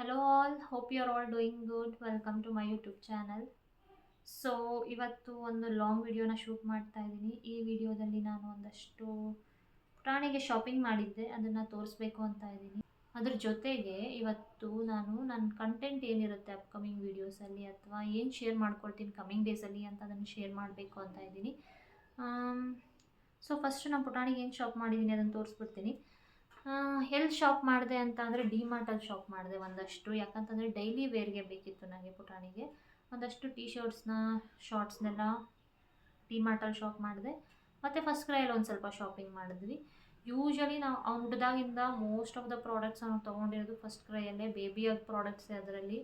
Hello all, hope you're all doing good. Welcome to my YouTube channel. So ಇವತ್ತು ಒಂದು long ವಿಡಿಯೋನ shoot ಮಾಡ್ತಾ ಇದ್ದೀನಿ. ಈ ವಿಡಿಯೋದಲ್ಲಿ ನಾನು ಒಂದಷ್ಟು ಪುಟಾಣಿಗೆ ಶಾಪಿಂಗ್ ಮಾಡಿದ್ದೆ, ಅದನ್ನು ತೋರಿಸ್ಬೇಕು ಅಂತ ಇದ್ದೀನಿ. ಅದ್ರ ಜೊತೆಗೆ ಇವತ್ತು ನಾನು ನನ್ನ ಕಂಟೆಂಟ್ ಏನಿರುತ್ತೆ ಅಪ್ಕಮಿಂಗ್ ವೀಡಿಯೋಸಲ್ಲಿ ಅಥವಾ ಏನು ಶೇರ್ ಮಾಡ್ಕೊಳ್ತೀನಿ ಕಮಿಂಗ್ ಡೇಸಲ್ಲಿ ಅಂತ ಅದನ್ನು ಶೇರ್ ಮಾಡಬೇಕು ಅಂತ ಇದ್ದೀನಿ. ಸೊ ಫಸ್ಟ್ ನಾನು ಪುಟಾಣಿಗೆ ಏನು ಶಾಪ್ ಮಾಡಿದ್ದೀನಿ ಅದನ್ನು ತೋರಿಸ್ಬಿಡ್ತೀನಿ. ಎಲ್ಲಿ ಶಾಪ್ ಮಾಡಿದೆ ಅಂತ ಅಂದರೆ ಡಿಮಾರ್ಟಲ್ಲಿ ಶಾಪ್ ಮಾಡಿದೆ ಒಂದಷ್ಟು. ಯಾಕಂತಂದರೆ ಡೈಲಿ ವೇರ್ಗೆ ಬೇಕಿತ್ತು ನನಗೆ ಪುಟಾಣಿಗೆ ಒಂದಷ್ಟು ಟೀ ಶರ್ಟ್ಸ್ನ ಶಾರ್ಟ್ಸ್ನೆಲ್ಲ ಡಿಮಾರ್ಟಲ್ಲಿ ಶಾಪ್ ಮಾಡಿದೆ. ಮತ್ತು ಫಸ್ಟ್ ಕ್ರೈಯಲ್ಲಿ ಒಂದು ಸ್ವಲ್ಪ ಶಾಪಿಂಗ್ ಮಾಡಿದ್ವಿ. ಯೂಶ್ವಲಿ ನಾವು ಅವ್ನು ಹುಟ್ಟಿದಾಗಿಂದ ಮೋಸ್ಟ್ ಆಫ್ ದ ಪ್ರಾಡಕ್ಟ್ಸ್ ನಾವು ತೊಗೊಂಡಿರೋದು ಫಸ್ಟ್ ಕ್ರೈಯಲ್ಲೇ. ಬೇಬಿಯಾಗ ಪ್ರಾಡಕ್ಟ್ಸ್ ಅದರಲ್ಲಿ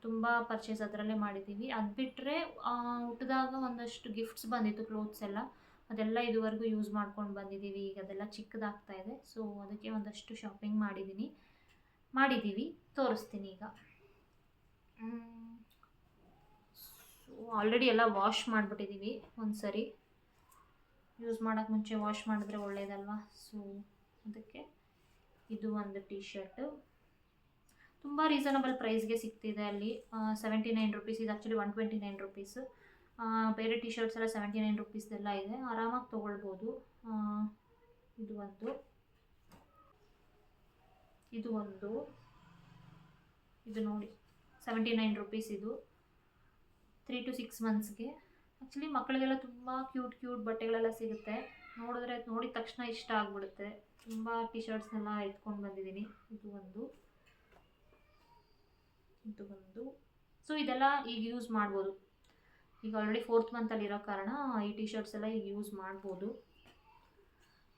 ತುಂಬ ಪರ್ಚೇಸ್ ಅದರಲ್ಲೇ ಮಾಡಿದ್ದೀವಿ. ಅದು ಬಿಟ್ಟರೆ ಹುಟ್ಟಿದಾಗ ಒಂದಷ್ಟು ಗಿಫ್ಟ್ಸ್ ಬಂದಿತ್ತು, ಕ್ಲೋತ್ಸ್ ಎಲ್ಲ, ಅದೆಲ್ಲ ಇದುವರೆಗೂ ಯೂಸ್ ಮಾಡ್ಕೊಂಡು ಬಂದಿದ್ದೀವಿ. ಈಗ ಅದೆಲ್ಲ ಚಿಕ್ಕದಾಗ್ತಾ ಇದೆ. ಸೊ ಅದಕ್ಕೆ ಒಂದಷ್ಟು ಶಾಪಿಂಗ್ ಮಾಡಿದ್ದೀವಿ, ತೋರಿಸ್ತೀನಿ ಈಗ. ಸೊ ಆಲ್ರೆಡಿ ಎಲ್ಲ ವಾಶ್ ಮಾಡಿಬಿಟ್ಟಿದ್ದೀವಿ ಒಂದು ಸರಿ. ಯೂಸ್ ಮಾಡೋಕ್ಕೆ ಮುಂಚೆ ವಾಶ್ ಮಾಡಿದ್ರೆ ಒಳ್ಳೇದಲ್ವಾ. ಸೊ ಅದಕ್ಕೆ ಇದು ಒಂದು ಟೀ ಶರ್ಟು ತುಂಬ ರೀಸನಬಲ್ ಪ್ರೈಸ್ಗೆ ಸಿಗ್ತಿದೆ ಅಲ್ಲಿ. 79 ರುಪೀಸ್, ಇದು ಆ್ಯಕ್ಚುಲಿ 129 ರುಪೀಸು. ಬೇರೆ ಟೀ ಶರ್ಟ್ಸ್ ಎಲ್ಲ 79 ರುಪೀಸ್ದೆಲ್ಲ ಇದೆ, ಆರಾಮಾಗಿ ತೊಗೊಳ್ಬೋದು. ಇದು ನೋಡಿ 79 ರುಪೀಸ್. ಇದು 3 to 6 ಮಂತ್ಸ್ಗೆ. ಆ್ಯಕ್ಚುಲಿ ಮಕ್ಕಳಿಗೆಲ್ಲ ತುಂಬ ಕ್ಯೂಟ್ ಬಟ್ಟೆಗಳೆಲ್ಲ ಸಿಗುತ್ತೆ. ನೋಡಿದ ತಕ್ಷಣ ಇಷ್ಟ ಆಗಿಬಿಡುತ್ತೆ. ತುಂಬ ಟೀ ಶರ್ಟ್ಸ್ನೆಲ್ಲ ಎತ್ಕೊಂಡು ಬಂದಿದ್ದೀನಿ. ಇದು ಒಂದು. ಸೊ ಇದೆಲ್ಲ ಈಗ ಯೂಸ್ ಮಾಡ್ಬೋದು. ಈಗ ಆಲ್ರೆಡಿ 4th ಮಂತಲ್ಲಿರೋ ಕಾರಣ ಈ ಟೀ ಶರ್ಟ್ಸ್ ಎಲ್ಲ ಈಗ ಯೂಸ್ ಮಾಡ್ಬೋದು.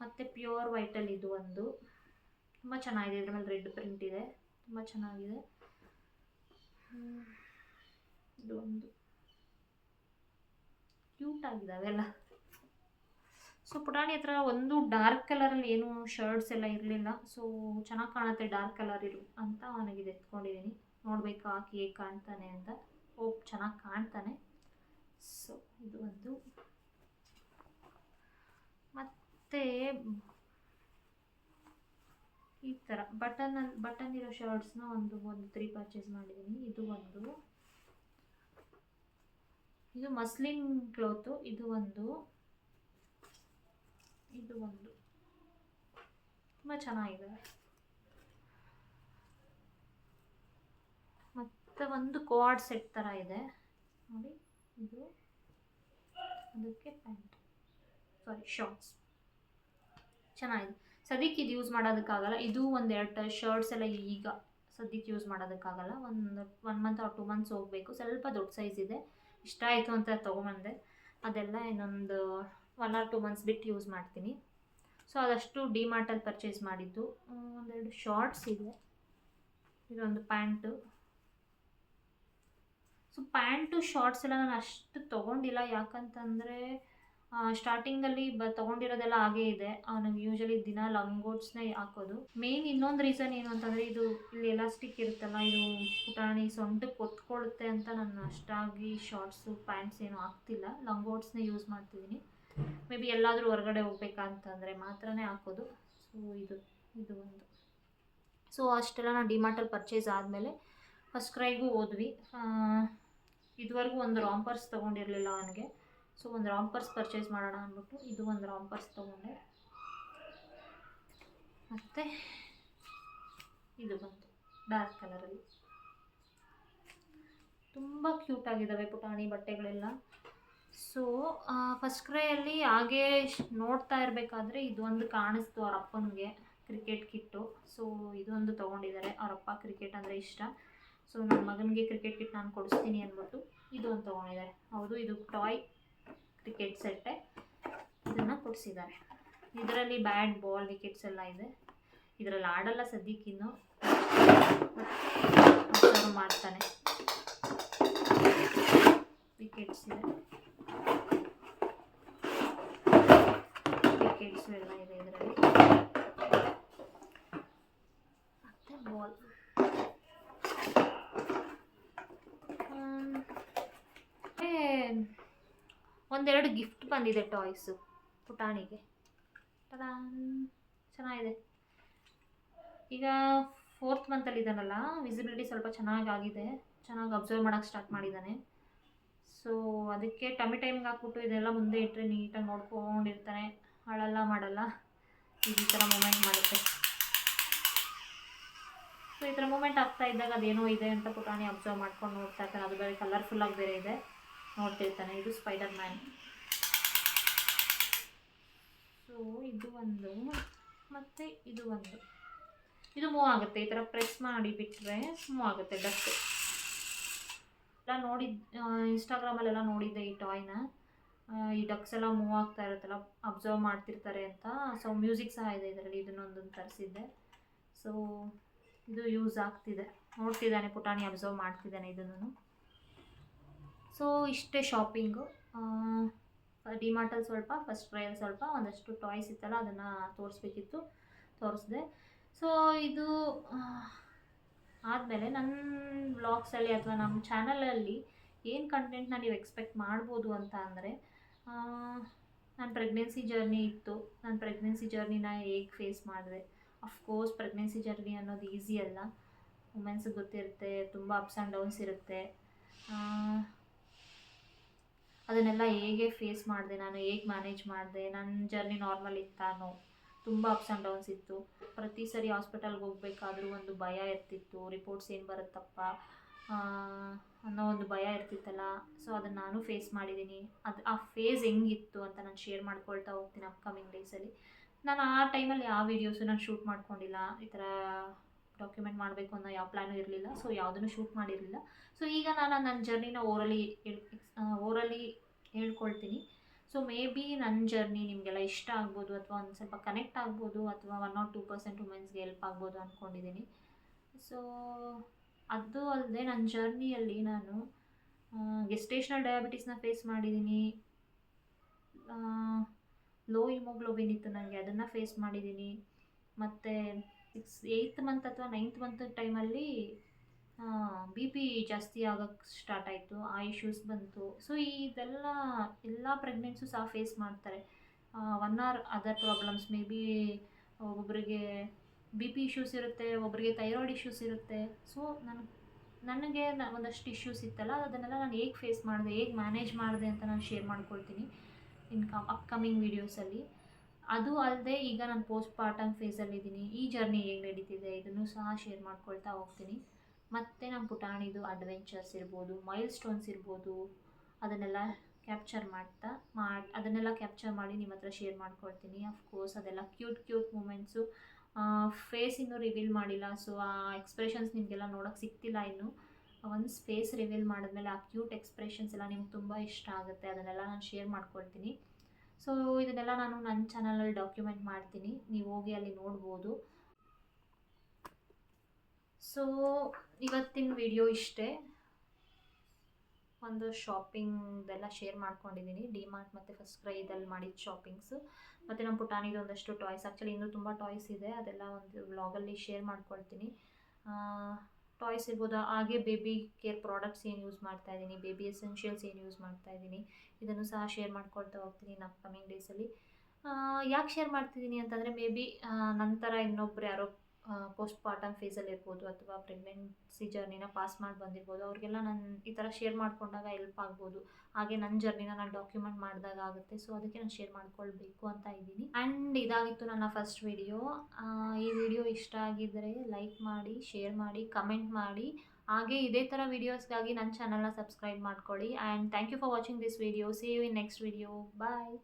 ಮತ್ತು ಪ್ಯೂರ್ ವೈಟಲ್ಲಿ ಇದು ಒಂದು ತುಂಬ ಚೆನ್ನಾಗಿದೆ. ಇದ್ರ ಮೇಲೆ ರೆಡ್ ಪ್ರಿಂಟ್ ಇದೆ, ತುಂಬ ಚೆನ್ನಾಗಿದೆ. ಇದು ಒಂದು ಕ್ಯೂಟ್ ಆಗಿದ್ದಾವೆ ಎಲ್ಲ. ಸೊ ಪುಟಾಣಿ ಹತ್ರ ಒಂದು ಡಾರ್ಕ್ ಕಲರಲ್ಲಿ ಏನು ಶರ್ಟ್ಸ್ ಎಲ್ಲ ಇರಲಿಲ್ಲ. ಸೊ ಚೆನ್ನಾಗಿ ಕಾಣುತ್ತೆ ಡಾರ್ಕ್ ಕಲರ್ ಅಂತ ನನಗಿದು ಎತ್ಕೊಂಡಿದ್ದೀನಿ. ನೋಡಬೇಕು ಹಾಕಿ ಹೇಗೆ ಕಾಣ್ತಾನೆ ಅಂತ. ಹೋಪ್ ಚೆನ್ನಾಗಿ ಕಾಣ್ತಾನೆ. ಸೊ ಇದು ಒಂದು. ಮತ್ತು ಈ ಥರ ಬಟನ್ ಇರೋ ಶರ್ಟ್ಸ್ನ ಒಂದು 3 ಪರ್ಚೇಸ್ ಮಾಡಿದ್ದೀನಿ. ಇದು ಮಸ್ಲಿನ್ ಕ್ಲೋತು. ಇದು ಒಂದು ತುಂಬ ಚೆನ್ನಾಗಿದೆ. ಮತ್ತು ಒಂದು ಕೋಆರ್ಡ್ ಸೆಟ್ ಥರ ಇದೆ ನೋಡಿ. ಇದು ಅದಕ್ಕೆ ಶಾರ್ಟ್ಸ್ ಚೆನ್ನಾಗಿದೆ. ಸದ್ಯಕ್ಕೆ ಇದು ಯೂಸ್ ಮಾಡೋದಕ್ಕಾಗಲ್ಲ. ಇದು 1-2 ಶರ್ಟ್ಸ್ ಎಲ್ಲ ಈಗ ಸದ್ಯಕ್ಕೆ ಯೂಸ್ ಮಾಡೋದಕ್ಕಾಗಲ್ಲ. 1 ಮಂತ್ or 2 ಮಂತ್ಸ್ ಹೋಗಬೇಕು. ಸ್ವಲ್ಪ ದೊಡ್ಡ ಸೈಜ್ ಇದೆ, ಇಷ್ಟ ಆಯಿತು ಅಂತ ತೊಗೊಂಬಂದೆ. ಅದೆಲ್ಲ ಇನ್ನೊಂದು 1 or 2 ಮಂತ್ಸ್ ಬಿಟ್ಟು ಯೂಸ್ ಮಾಡ್ತೀನಿ. ಸೊ ಅದಷ್ಟು ಡಿಮಾರ್ಟಲ್ಲಿ ಪರ್ಚೇಸ್ ಮಾಡಿದ್ದು. 1-2 ಶಾರ್ಟ್ಸ್ ಇದೆ. ಇದೊಂದು ಪ್ಯಾಂಟು. ಸೊ ಪ್ಯಾಂಟು ಶಾರ್ಟ್ಸ್ ಎಲ್ಲ ನಾನು ಅಷ್ಟು ತೊಗೊಂಡಿಲ್ಲ. ಯಾಕಂತಂದರೆ ಸ್ಟಾರ್ಟಿಂಗಲ್ಲಿ ತೊಗೊಂಡಿರೋದೆಲ್ಲ ಹಾಗೇ ಇದೆ. ನನಗೆ ಯೂಶ್ವಲಿ ದಿನ ಲಂಗೋಟ್ಸ್ನೇ ಹಾಕೋದು. ಮೇನ್ ಇನ್ನೊಂದು ರೀಸನ್ ಏನು ಅಂತಂದರೆ ಇಲ್ಲಿ ಎಲಾಸ್ಟಿಕ್ ಇರುತ್ತಲ್ಲ, ಇದು ಪುಟಾಣಿ ಸೊಂಟಕ್ಕೆ ಒತ್ಕೊಳ್ಳುತ್ತೆ ಅಂತ ನಾನು ಅಷ್ಟಾಗಿ ಶಾರ್ಟ್ಸು ಪ್ಯಾಂಟ್ಸ್ ಏನು ಹಾಕ್ತಿಲ್ಲ. ಲಂಗೋಟ್ಸ್ನೇ ಯೂಸ್ ಮಾಡ್ತಿದ್ದೀನಿ. ಮೇ ಬಿ ಎಲ್ಲಾದರೂ ಹೊರಗಡೆ ಹೋಗ್ಬೇಕಂತಂದರೆ ಮಾತ್ರನೇ ಹಾಕೋದು. ಸೊ ಇದು ಒಂದು. ಸೊ ಅಷ್ಟೆಲ್ಲ ನಾನು ಡಿಮಾರ್ಟಲ್ಲಿ ಪರ್ಚೇಸ್ ಆದಮೇಲೆ ಫಸ್ಟ್ ಕ್ರೈಗೂ ಹೋದ್ವಿ. ಇದುವರೆಗೂ ಒಂದು ರಾಂಪರ್ಸ್ ತೊಗೊಂಡಿರಲಿಲ್ಲ ಅವನಿಗೆ. ಸೊ ಒಂದು ರಾಂಪರ್ಸ್ ಪರ್ಚೇಸ್ ಮಾಡೋಣ ಅಂದ್ಬಿಟ್ಟು ಇದು ಒಂದು ರಾಂಪರ್ಸ್ ತೊಗೊಂಡೆ. ಮತ್ತು ಇದು ಬಂತು ಡಾರ್ಕ್ ಕಲರಲ್ಲಿ. ತುಂಬ ಕ್ಯೂಟ್ ಆಗಿದ್ದಾವೆ ಪುಟಾಣಿ ಬಟ್ಟೆಗಳೆಲ್ಲ. ಸೊ ಫಸ್ಟ್ ಕ್ರೈಯಲ್ಲಿ ಹಾಗೇ ನೋಡ್ತಾ ಇರಬೇಕಾದ್ರೆ ಇದೊಂದು ಕಾಣಿಸ್ತು ಅವ್ರ ಅಪ್ಪನಿಗೆ, ಕ್ರಿಕೆಟ್ ಕಿಟ್ಟು. ಸೊ ಇದೊಂದು ತೊಗೊಂಡಿದ್ದಾರೆ. ಅವರಪ್ಪ ಕ್ರಿಕೆಟ್ ಅಂದರೆ ಇಷ್ಟ. ಸೊ ನನ್ನ ಮಗನಿಗೆ ಕ್ರಿಕೆಟ್ ಕಿಟ್ ನಾನು ಕೊಡಿಸ್ತೀನಿ ಅಂದ್ಬಿಟ್ಟು ಇದೊಂದು ತೊಗೊಂಡಿದ್ದಾರೆ. ಹೌದು, ಇದು ಟಾಯ್ ಕ್ರಿಕೆಟ್ ಸೆಟ್ಟೆ. ಇದನ್ನು ಕೊಡಿಸಿದ್ದಾರೆ. ಇದರಲ್ಲಿ ಬ್ಯಾಟ್, ಬಾಲ್, ವಿಕೆಟ್ಸ್ ಎಲ್ಲ ಇದೆ. ಇದರಲ್ಲಿ ಆಡಲ್ಲ ಸದ್ಯಕ್ಕಿನ್ನು, ಅಬ್ಸರ್ವ್ ಮಾಡ್ತಾನೆ. ವಿಕೆಟ್ಸ್ ಇದೆ, ವಿಕೆಟ್ಸ್ ಎಲ್ಲ ಇದೆ ಇದರಲ್ಲಿ. ಮತ್ತು ಬಾಲ್. ಒಂದೆರಡು ಗಿಫ್ಟ್ ಬಂದಿದೆ ಟಾಯ್ಸು ಪುಟಾಣಿಗೆ. ಚೆನ್ನಾಗಿದೆ. ಈಗ 4th ಮಂತಲ್ಲಿ ಇದ್ದಾನಲ್ಲ, ವಿಸಿಬಿಲಿಟಿ ಸ್ವಲ್ಪ ಚೆನ್ನಾಗಾಗಿದೆ, ಚೆನ್ನಾಗಿ ಅಬ್ಸರ್ವ್ ಮಾಡೋಕ್ಕೆ ಸ್ಟಾರ್ಟ್ ಮಾಡಿದ್ದಾನೆ. ಸೊ ಅದಕ್ಕೆ ಟೈಮ್ಗೆ ಹಾಕ್ಬಿಟ್ಟು ಇದೆಲ್ಲ ಮುಂದೆ ಇಟ್ಟರೆ ನೀಟಾಗಿ ನೋಡ್ಕೊಂಡಿರ್ತಾನೆ, ಹಾಳೆಲ್ಲ ಮಾಡಲ್ಲ. ಈ ಥರ ಮೂಮೆಂಟ್ ಮಾಡುತ್ತೆ. ಸೊ ಈ ಥರ ಮೂಮೆಂಟ್ ಆಗ್ತಾ ಇದ್ದಾಗ ಅದೇನೋ ಇದೆ ಅಂತ ಪುಟಾಣಿ ಅಬ್ಸರ್ವ್ ಮಾಡ್ಕೊಂಡು ನೋಡ್ತಾ ಇರ್ತಾನೆ. ಅದು ಬೇರೆ ಕಲರ್ಫುಲ್ಲಾಗಿ ಬೇರೆ ಇದೆ, ನೋಡ್ತಿರ್ತಾನೆ. ಇದು ಸ್ಪೈಡರ್ ಮ್ಯಾನ್. ಸೊ ಇದು ಒಂದು, ಮತ್ತು ಇದು ಒಂದು. ಇದು ಮೂವ್ ಆಗುತ್ತೆ, ಈ ಥರ ಪ್ರೆಸ್ ಮಾಡಿ ಬಿಟ್ಟರೆ ಮೂವ್ ಆಗುತ್ತೆ ಡಸ್ಟ್. ಎಲ್ಲ ಇನ್ಸ್ಟಾಗ್ರಾಮಲ್ಲೆಲ್ಲ ನೋಡಿದ್ದೆ ಈ ಟಾಯ್ನ. ಈ ಡಕ್ಸ್ ಎಲ್ಲ ಮೂವ್ ಆಗ್ತಾ ಇರುತ್ತಲ್ಲ, ಅಬ್ಸರ್ವ್ ಮಾಡ್ತಿರ್ತಾರೆ ಅಂತ. ಸೊ ಮ್ಯೂಸಿಕ್ ಸಹ ಇದೆ ಇದರಲ್ಲಿ, ಇದನ್ನೊಂದನ್ನು ತರಿಸಿದ್ದೆ. ಸೊ ಇದು ಯೂಸ್ ಆಗ್ತಿದೆ, ನೋಡ್ತಿದ್ದಾನೆ ಪುಟಾಣಿ, ಅಬ್ಸರ್ವ್ ಮಾಡ್ತಿದ್ದಾನೆ ಇದನ್ನು. ಸೊ ಇಷ್ಟೇ ಶಾಪಿಂಗು. ಡಿಮಾರ್ಟಲ್ಲಿ ಸ್ವಲ್ಪ, ಫಸ್ಟ್ ಕ್ರೈಯಲ್ಲಿ ಸ್ವಲ್ಪ, ಒಂದಷ್ಟು ಟಾಯ್ಸ್ ಇತ್ತಲ್ಲ ಅದನ್ನು ತೋರಿಸ್ಬೇಕಿತ್ತು, ತೋರಿಸ್ದೆ. ಸೊ ಇದು ಆದಮೇಲೆ ನನ್ನ ವ್ಲಾಗ್ಸಲ್ಲಿ ಅಥವಾ ನಮ್ಮ ಚಾನಲಲ್ಲಿ ಏನು ಕಂಟೆಂಟ್ನ ನೀವು ಎಕ್ಸ್ಪೆಕ್ಟ್ ಮಾಡ್ಬೋದು ಅಂತ ಅಂದರೆ, ನನ್ನ ಪ್ರೆಗ್ನೆನ್ಸಿ ಜರ್ನಿ ಇತ್ತು. ನನ್ನ ಪ್ರೆಗ್ನೆನ್ಸಿ ಜರ್ನಿನ ಹೇಗೆ ಫೇಸ್ ಮಾಡಿದೆ. ಅಫ್ಕೋರ್ಸ್ ಪ್ರೆಗ್ನೆನ್ಸಿ ಜರ್ನಿ ಅನ್ನೋದು ಈಸಿ ಅಲ್ಲ, ವುಮೆನ್ಸ್ಗೆ ಗೊತ್ತಿರುತ್ತೆ, ತುಂಬ ಅಪ್ಸ್ ಆ್ಯಂಡ್ ಡೌನ್ಸ್ ಇರುತ್ತೆ. ಅದನ್ನೆಲ್ಲ ಹೇಗೆ ಫೇಸ್ ಮಾಡಿದೆ, ನಾನು ಹೇಗೆ ಮ್ಯಾನೇಜ್ ಮಾಡಿದೆ, ನನ್ನ ಜರ್ನಿ ನಾರ್ಮಲ್ ಇತ್ತಾನೋ, ತುಂಬ ಅಪ್ಸ್ ಆ್ಯಂಡ್ ಡೌನ್ಸ್ ಇತ್ತು. ಪ್ರತಿ ಸರಿ ಹಾಸ್ಪಿಟಲ್ಗೆ ಹೋಗ್ಬೇಕಾದ್ರೂ ಒಂದು ಭಯ ಇರ್ತಿತ್ತು, ರಿಪೋರ್ಟ್ಸ್ ಏನು ಬರುತ್ತಪ್ಪ ಅನ್ನೋ ಒಂದು ಭಯ ಇರ್ತಿತ್ತಲ್ಲ. ಸೊ ಅದನ್ನು ನಾನು ಫೇಸ್ ಮಾಡಿದ್ದೀನಿ. ಆ ಫೇಸ್ ಹೆಂಗಿತ್ತು ಅಂತ ನಾನು ಶೇರ್ ಮಾಡ್ಕೊಳ್ತಾ ಹೋಗ್ತೀನಿ ಅಪ್ಕಮಿಂಗ್ ಡೇಸಲ್ಲಿ. ನಾನು ಆ ಟೈಮಲ್ಲಿ ಯಾವ ವೀಡಿಯೋಸು ನಾನು ಶೂಟ್ ಮಾಡ್ಕೊಂಡಿಲ್ಲ, ಈ ಥರ ಡಾಕ್ಯುಮೆಂಟ್ ಮಾಡಬೇಕು ಅನ್ನೋ ಯಾವ ಪ್ಲ್ಯಾನು ಇರಲಿಲ್ಲ. ಸೊ ಯಾವುದನ್ನು ಶೂಟ್ ಮಾಡಿರಲಿಲ್ಲ. ಸೊ ಈಗ ನಾನು ನನ್ನ ಜರ್ನಿನ ಓರಲಿ ಹೇಳ್ಕೊಳ್ತೀನಿ. ಸೊ ಮೇ ಬಿ ನನ್ನ ಜರ್ನಿ ನಿಮಗೆಲ್ಲ ಇಷ್ಟ ಆಗ್ಬೋದು, ಅಥವಾ ಒಂದು ಸ್ವಲ್ಪ ಕನೆಕ್ಟ್ ಆಗ್ಬೋದು, ಅಥವಾ 1 or 2% ವುಮೆನ್ಸ್ಗೆ ಹೆಲ್ಪ್ ಆಗ್ಬೋದು ಅಂದ್ಕೊಂಡಿದ್ದೀನಿ. ಸೊ ಅದು ಅಲ್ಲದೆ ನನ್ನ ಜರ್ನಿಯಲ್ಲಿ ನಾನು ಗೆಸ್ಟೇಷನಲ್ ಡಯಾಬಿಟಿಸ್ನ ಫೇಸ್ ಮಾಡಿದ್ದೀನಿ. ಲೋ ಹಿಮೋಗ್ಲೋಬಿನ್ ಇತ್ತು ನನಗೆ, ಅದನ್ನು ಫೇಸ್ ಮಾಡಿದ್ದೀನಿ. ಮತ್ತು 8th ಮಂತ್ ಅಥವಾ 9th ಮಂತ್ ಟೈಮಲ್ಲಿ BP ಜಾಸ್ತಿ ಆಗೋಕ್ಕೆ ಸ್ಟಾರ್ಟ್ ಆಯಿತು, ಆ ಇಶ್ಯೂಸ್ ಬಂತು. ಸೊ ಎಲ್ಲ ಪ್ರೆಗ್ನೆನ್ಸು ಸಹ ಫೇಸ್ ಮಾಡ್ತಾರೆ. 1 or other problems, may be ಒಬ್ಬೊಬ್ಬರಿಗೆ BP ಇಶ್ಯೂಸ್ ಇರುತ್ತೆ, ಒಬ್ಬರಿಗೆ ಥೈರಾಯ್ಡ್ ಇಶ್ಯೂಸ್ ಇರುತ್ತೆ. ಸೊ ನನಗೆ ಒಂದಷ್ಟು ಇಶ್ಯೂಸ್ ಇತ್ತಲ್ಲ, ಅದನ್ನೆಲ್ಲ ನಾನು ಹೇಗೆ ಫೇಸ್ ಮಾಡಿದೆ, ಹೇಗೆ ಮ್ಯಾನೇಜ್ ಮಾಡಿದೆ ಅಂತ ನಾನು ಶೇರ್ ಮಾಡ್ಕೊಳ್ತೀನಿ ಅಪ್ಕಮಿಂಗ್ ವೀಡಿಯೋಸಲ್ಲಿ. ಅದು ಅಲ್ಲದೆ ಈಗ ನಾನು ಪೋಸ್ಟ್ ಪಾರ್ಟಮ್ ಫೇಸಲ್ಲಿದ್ದೀನಿ. ಈ ಜರ್ನಿ ಹೇಗೆ ನಡೀತಿದೆ ಇದನ್ನು ಸಹ ಶೇರ್ ಮಾಡ್ಕೊಳ್ತಾ ಹೋಗ್ತೀನಿ. ಮತ್ತು ನಮ್ಮ ಪುಟಾಣಿದು ಅಡ್ವೆಂಚರ್ಸ್ ಇರ್ಬೋದು, ಮೈಲ್ ಸ್ಟೋನ್ಸ್ ಇರ್ಬೋದು, ಅದನ್ನೆಲ್ಲ ಕ್ಯಾಪ್ಚರ್ ಮಾಡಿ ನಿಮ್ಮ ಹತ್ರ ಶೇರ್ ಮಾಡ್ಕೊಳ್ತೀನಿ. ಅಫ್ಕೋರ್ಸ್ ಅದೆಲ್ಲ ಕ್ಯೂಟ್ ಮೂಮೆಂಟ್ಸು. ಫೇಸ್ ಇನ್ನೂ ರಿವೀಲ್ ಮಾಡಿಲ್ಲ, ಸೊ ಆ ಎಕ್ಸ್ಪ್ರೆಷನ್ಸ್ ನಿಮಗೆಲ್ಲ ನೋಡೋಕ್ಕೆ ಸಿಗ್ತಿಲ್ಲ ಇನ್ನು. ಒನ್ಸ್ ಫೇಸ್ ರಿವೀಲ್ ಮಾಡಿದ್ಮೇಲೆ ಆ ಕ್ಯೂಟ್ ಎಕ್ಸ್ಪ್ರೆಷನ್ಸ್ ಎಲ್ಲ ನಿಮ್ಗೆ ತುಂಬ ಇಷ್ಟ ಆಗುತ್ತೆ, ಅದನ್ನೆಲ್ಲ ನಾನು ಶೇರ್ ಮಾಡ್ಕೊಳ್ತೀನಿ. ಸೊ ಇದನ್ನೆಲ್ಲ ನಾನು ನನ್ನ ಚಾನಲಲ್ಲಿ ಡಾಕ್ಯುಮೆಂಟ್ ಮಾಡ್ತೀನಿ, ನೀವು ಹೋಗಿ ಅಲ್ಲಿ ನೋಡ್ಬೋದು. ಸೊ ಇವತ್ತಿನ ವಿಡಿಯೋ ಇಷ್ಟೇ. ಒಂದು ಶಾಪಿಂಗ್ದೆಲ್ಲ ಶೇರ್ ಮಾಡ್ಕೊಂಡಿದ್ದೀನಿ, ಡಿಮಾರ್ಟ್ ಮತ್ತು ಫಸ್ಟ್ ಕ್ರೈದಲ್ಲಿ ಮಾಡಿದ ಶಾಪಿಂಗ್ಸು. ಮತ್ತು ನಮ್ಮ ಪುಟಾಣಿದು ಒಂದಷ್ಟು ಟಾಯ್ಸ್, ಆ್ಯಕ್ಚುಲಿ ಇನ್ನೂ ತುಂಬ ಟಾಯ್ಸ್ ಇದೆ, ಅದೆಲ್ಲ ಒಂದು ವ್ಲಾಗಲ್ಲಿ ಶೇರ್ ಮಾಡ್ಕೊಳ್ತೀನಿ. ಟಾಯ್ಸ್ ಇರ್ಬೋದು, ಹಾಗೆ ಬೇಬಿ ಕೇರ್ ಪ್ರಾಡಕ್ಟ್ಸ್ ಏನು ಯೂಸ್ ಮಾಡ್ತಾಯಿದ್ದೀನಿ, ಬೇಬಿ ಎಸೆನ್ಷಿಯಲ್ಸ್ ಏನು ಯೂಸ್ ಮಾಡ್ತಾಯಿದ್ದೀನಿ, ಇದನ್ನು ಸಹ ಶೇರ್ ಮಾಡ್ಕೊಳ್ತಾ ಹೋಗ್ತೀನಿ ಇನ್ನು ಅಪ್ಕಮಿಂಗ್ ಡೇಸಲ್ಲಿ. ಯಾಕೆ ಶೇರ್ ಮಾಡ್ತಿದ್ದೀನಿ ಅಂತಂದರೆ, ಮೇ ಬಿ ನಂತರ ಇನ್ನೊಬ್ರು ಯಾರೋ ಪೋಸ್ಟ್ ಪಾರ್ಟಮ್ ಫೇಸಲ್ಲಿ ಇರ್ಬೋದು, ಅಥವಾ ಪ್ರೆಗ್ನೆನ್ಸಿ ಜರ್ನಿನ ಪಾಸ್ ಮಾಡಿ ಬಂದಿರ್ಬೋದು, ಅವ್ರಿಗೆಲ್ಲ ನಾನು ಈ ಥರ ಶೇರ್ ಮಾಡ್ಕೊಂಡಾಗ ಹೆಲ್ಪ್ ಆಗ್ಬೋದು. ಹಾಗೆ ನನ್ನ ಜರ್ನಿನ ನಾನು ಡಾಕ್ಯುಮೆಂಟ್ ಮಾಡಿದಾಗ ಆಗುತ್ತೆ. ಸೊ ಅದಕ್ಕೆ ನಾನು ಶೇರ್ ಮಾಡ್ಕೊಳ್ಬೇಕು ಅಂತ ಇದ್ದೀನಿ. ಆ್ಯಂಡ್ ಇದಾಗಿತ್ತು ನನ್ನ ಫಸ್ಟ್ ವಿಡಿಯೋ. ಈ ವಿಡಿಯೋ ಇಷ್ಟ ಆಗಿದ್ದರೆ ಲೈಕ್ ಮಾಡಿ, ಶೇರ್ ಮಾಡಿ, ಕಮೆಂಟ್ ಮಾಡಿ. ಹಾಗೆ ಇದೇ ಥರ ವೀಡಿಯೋಸ್ಗಾಗಿ ನನ್ನ ಚಾನಲ್ನ ಸಬ್ಸ್ಕ್ರೈಬ್ ಮಾಡ್ಕೊಳ್ಳಿ. And thank you for watching this video. See you in next video. Bye.